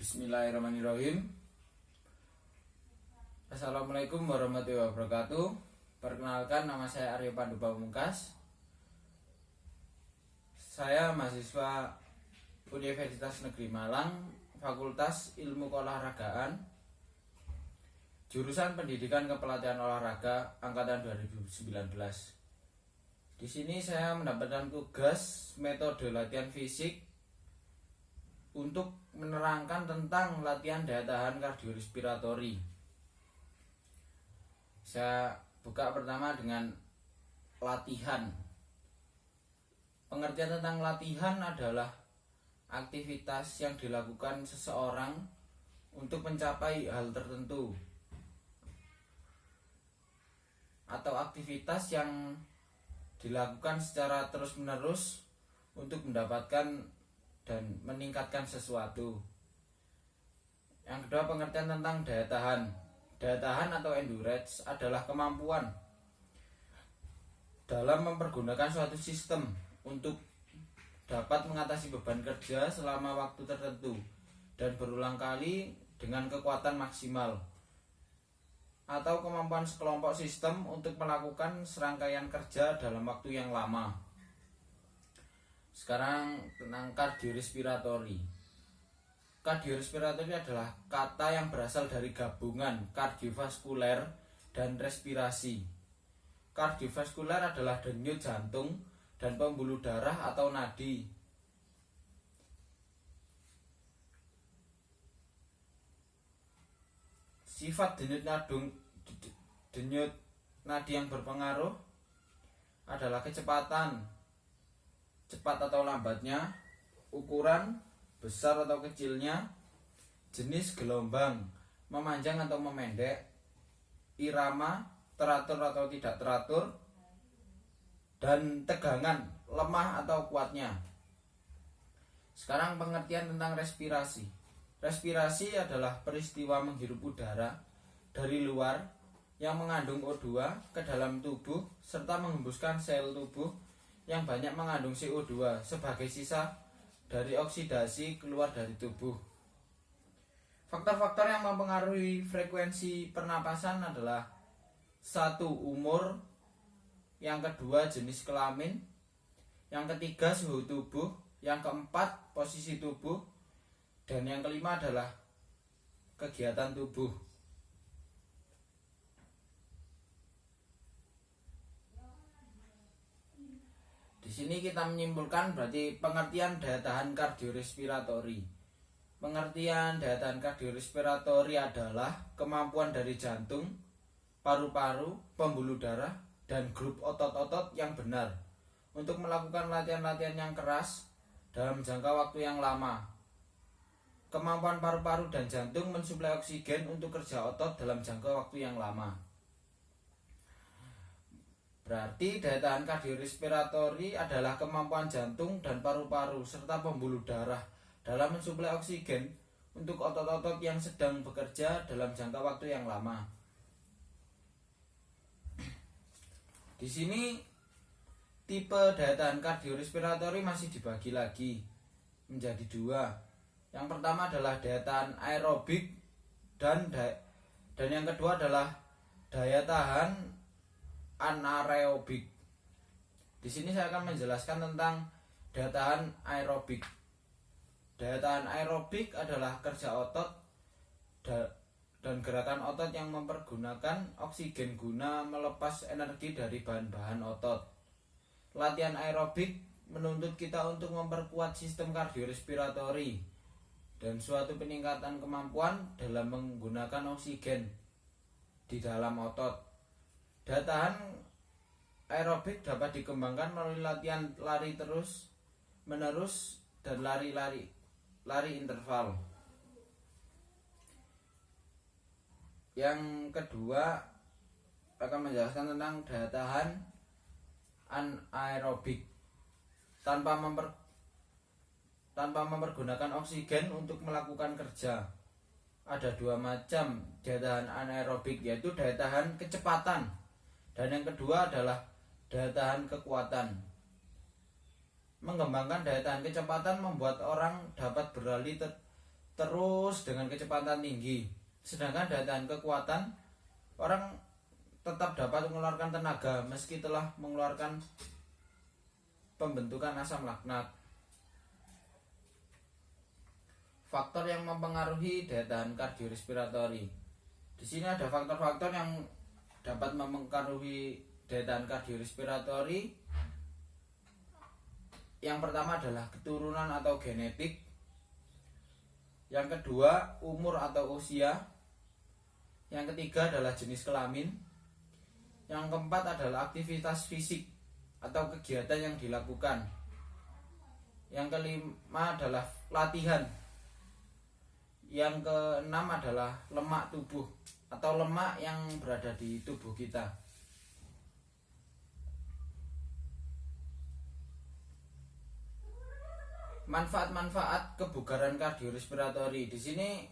Bismillahirrahmanirrahim. Assalamualaikum warahmatullahi wabarakatuh. Perkenalkan, nama saya Aryo Pandu Pamungkas. Saya mahasiswa Universitas Negeri Malang, Fakultas Ilmu Keolahragaan, jurusan Pendidikan Kepelatihan Olahraga angkatan 2019. Di sini saya mendapatkan tugas metode latihan fisik untuk menerangkan tentang latihan daya tahan kardiorespiratori. Saya buka pertama dengan latihan. Pengertian tentang latihan adalah aktivitas yang dilakukan seseorang untuk mencapai hal tertentu, atau aktivitas yang dilakukan secara terus-menerus untuk mendapatkan dan meningkatkan sesuatu. Yang kedua, pengertian tentang daya tahan. Daya tahan atau endurance adalah kemampuan dalam mempergunakan suatu sistem untuk dapat mengatasi beban kerja selama waktu tertentu dan berulang kali dengan kekuatan maksimal, atau kemampuan sekelompok sistem untuk melakukan serangkaian kerja dalam waktu yang lama. Sekarang tentang kardiorespiratori. Kardiorespiratori adalah kata yang berasal dari gabungan kardiovaskuler dan respirasi. Kardiovaskuler adalah denyut jantung dan pembuluh darah atau nadi. Sifat denyut nadi yang berpengaruh adalah kecepatan, cepat atau lambatnya, ukuran, besar atau kecilnya, jenis gelombang, memanjang atau memendek, irama, teratur atau tidak teratur, dan tegangan, lemah atau kuatnya. Sekarang pengertian tentang respirasi. Respirasi adalah peristiwa menghirup udara dari luar yang mengandung O2 ke dalam tubuh serta menghembuskan sel tubuh yang banyak mengandung CO2 sebagai sisa dari oksidasi keluar dari tubuh. Faktor-faktor yang mempengaruhi frekuensi pernapasan adalah: 1. Umur, yang kedua jenis kelamin, yang ketiga suhu tubuh, yang keempat posisi tubuh, dan yang kelima adalah kegiatan tubuh. Di sini kita menyimpulkan berarti pengertian daya tahan kardiorespiratori. Pengertian daya tahan kardiorespiratori adalah kemampuan dari jantung, paru-paru, pembuluh darah, dan grup otot-otot yang benar untuk melakukan latihan-latihan yang keras dalam jangka waktu yang lama. Kemampuan paru-paru dan jantung mensuplai oksigen untuk kerja otot dalam jangka waktu yang lama. Berarti daya tahan kardiorespiratori adalah kemampuan jantung dan paru-paru serta pembuluh darah dalam mensuplai oksigen untuk otot-otot yang sedang bekerja dalam jangka waktu yang lama. Di sini tipe daya tahan kardiorespiratori masih dibagi lagi menjadi dua. Yang pertama adalah daya tahan aerobik dan yang kedua adalah daya tahan anaerobik. Di sini saya akan menjelaskan tentang daya tahan aerobik. Daya tahan aerobik adalah kerja otot dan gerakan otot yang mempergunakan oksigen guna melepas energi dari bahan-bahan otot. Latihan aerobik menuntut kita untuk memperkuat sistem kardiorespiratori dan suatu peningkatan kemampuan dalam menggunakan oksigen di dalam otot. Daya tahan aerobik dapat dikembangkan melalui latihan lari terus menerus dan lari interval. Yang kedua akan menjelaskan tentang daya tahan anaerobik tanpa mempergunakan oksigen untuk melakukan kerja. Ada dua macam daya tahan anaerobik, yaitu daya tahan kecepatan dan yang kedua adalah daya tahan kekuatan. Mengembangkan daya tahan kecepatan membuat orang dapat berlari terus dengan kecepatan tinggi. Sedangkan daya tahan kekuatan, orang tetap dapat mengeluarkan tenaga meski telah mengeluarkan pembentukan asam laknat. Faktor yang mempengaruhi daya tahan kardiorespiratori. Di sini ada faktor-faktor yang dapat mempengaruhi daya tahan kardiorespiratori. Yang pertama adalah keturunan atau genetik. Yang kedua, umur atau usia. Yang ketiga adalah jenis kelamin. Yang keempat adalah aktivitas fisik atau kegiatan yang dilakukan. Yang kelima adalah latihan. Yang keenam adalah lemak tubuh atau lemak yang berada di tubuh kita. Manfaat-manfaat kebugaran kardiorespiratori. Di sini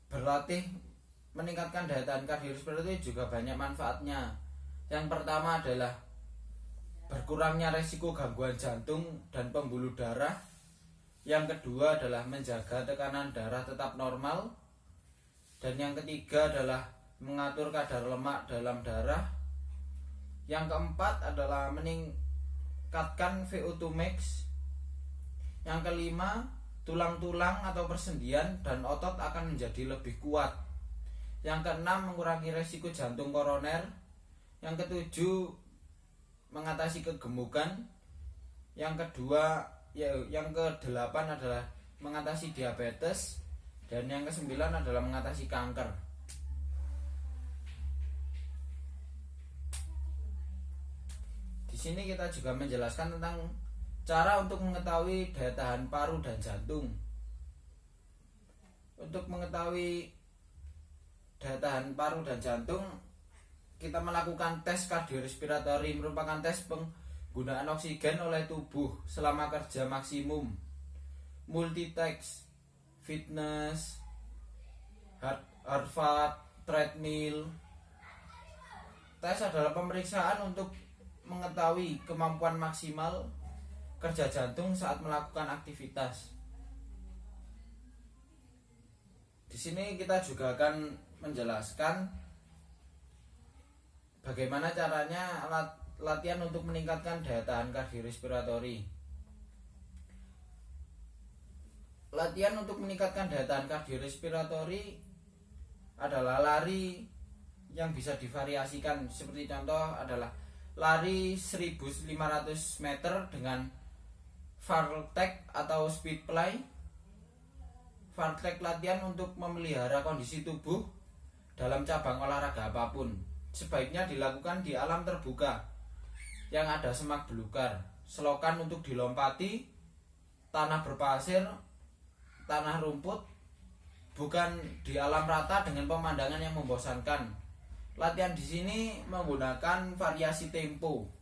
berlatih meningkatkan daya tahan kardiorespiratori juga banyak manfaatnya. Yang pertama adalah berkurangnya resiko gangguan jantung dan pembuluh darah. Yang kedua adalah menjaga tekanan darah tetap normal. Dan yang ketiga adalah mengatur kadar lemak dalam darah. Yang keempat adalah meningkatkan VO2 max. Yang kelima, tulang-tulang atau persendian dan otot akan menjadi lebih kuat. Yang keenam, mengurangi resiko jantung koroner. Yang ketujuh, mengatasi kegemukan. Yang kedelapan adalah mengatasi diabetes. Dan yang kesembilan adalah mengatasi kanker. Di sini kita juga menjelaskan tentang cara untuk mengetahui daya tahan paru dan jantung. Untuk mengetahui daya tahan paru dan jantung, kita melakukan tes kardiorespiratori, merupakan tes penggunaan oksigen oleh tubuh selama kerja maksimum. Multitask, fitness, Harvard, treadmill. Tes adalah pemeriksaan untuk mengetahui kemampuan maksimal kerja jantung saat melakukan aktivitas. Di sini kita juga akan menjelaskan bagaimana caranya latihan untuk meningkatkan daya tahan kardiorespiratori. Latihan untuk meningkatkan daya tahan kardiorespiratori adalah lari yang bisa divariasikan. Seperti contoh adalah lari 1500 meter dengan Fartlek atau speed play. Fartlek latihan untuk memelihara kondisi tubuh dalam cabang olahraga apapun. Sebaiknya dilakukan di alam terbuka yang ada semak belukar, selokan untuk dilompati, tanah berpasir, tanah rumput, bukan di alam rata dengan pemandangan yang membosankan. Latihan di sini menggunakan variasi tempo.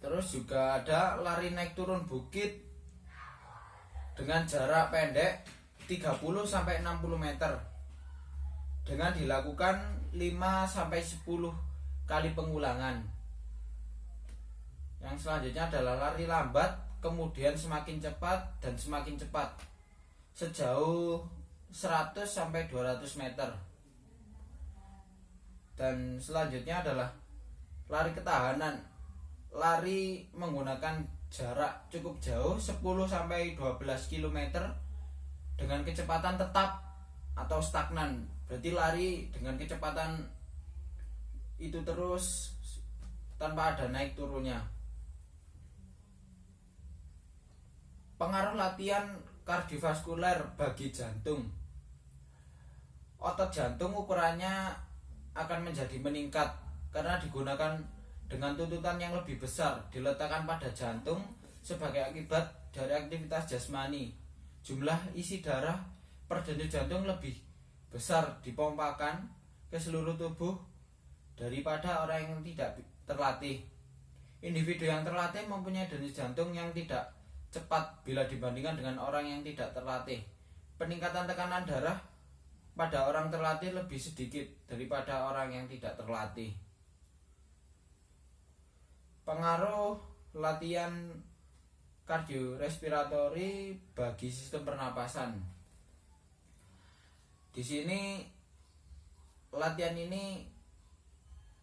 Terus juga ada lari naik turun bukit dengan jarak pendek 30 sampai 60 meter dengan dilakukan 5 sampai 10 kali pengulangan. Yang selanjutnya adalah lari lambat, kemudian semakin cepat dan semakin cepat sejauh 100 sampai 200 meter. Dan selanjutnya adalah lari ketahanan. Lari menggunakan jarak cukup jauh 10 sampai 12 km dengan kecepatan tetap atau stagnan. Berarti lari dengan kecepatan itu terus tanpa ada naik turunnya. Pengaruh latihan kardiovaskuler bagi jantung. Otot jantung ukurannya akan menjadi meningkat karena digunakan dengan tuntutan yang lebih besar, diletakkan pada jantung sebagai akibat dari aktivitas jasmani. Jumlah isi darah per denyut jantung lebih besar dipompakan ke seluruh tubuh daripada orang yang tidak terlatih. Individu yang terlatih mempunyai denyut jantung yang tidak cepat bila dibandingkan dengan orang yang tidak terlatih. Peningkatan tekanan darah pada orang terlatih lebih sedikit daripada orang yang tidak terlatih. Pengaruh latihan kardiorespiratori bagi sistem pernapasan. Di sini latihan ini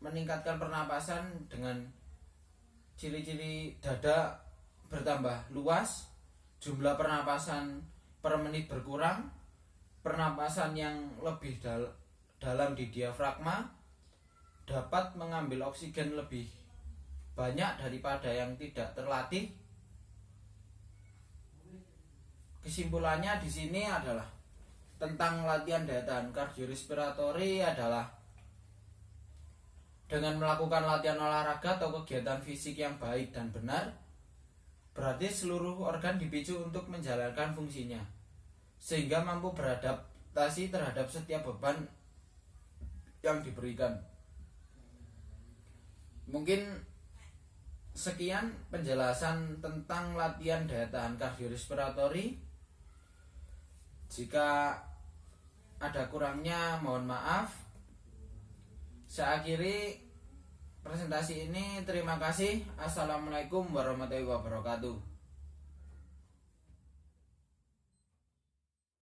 meningkatkan pernapasan dengan ciri-ciri dada bertambah luas, jumlah pernapasan per menit berkurang, pernapasan yang lebih dalam di diafragma, dapat mengambil oksigen lebih banyak daripada yang tidak terlatih. Kesimpulannya di sini adalah tentang latihan daya tahan kardiorespiratori adalah dengan melakukan latihan olahraga atau kegiatan fisik yang baik dan benar, berarti seluruh organ dipicu untuk menjalankan fungsinya, sehingga mampu beradaptasi terhadap setiap beban yang diberikan. Mungkin sekian penjelasan tentang latihan daya tahan kardiorespiratori. Jika ada kurangnya mohon maaf. Saya akhiri presentasi ini. Terima kasih. Assalamualaikum warahmatullahi wabarakatuh.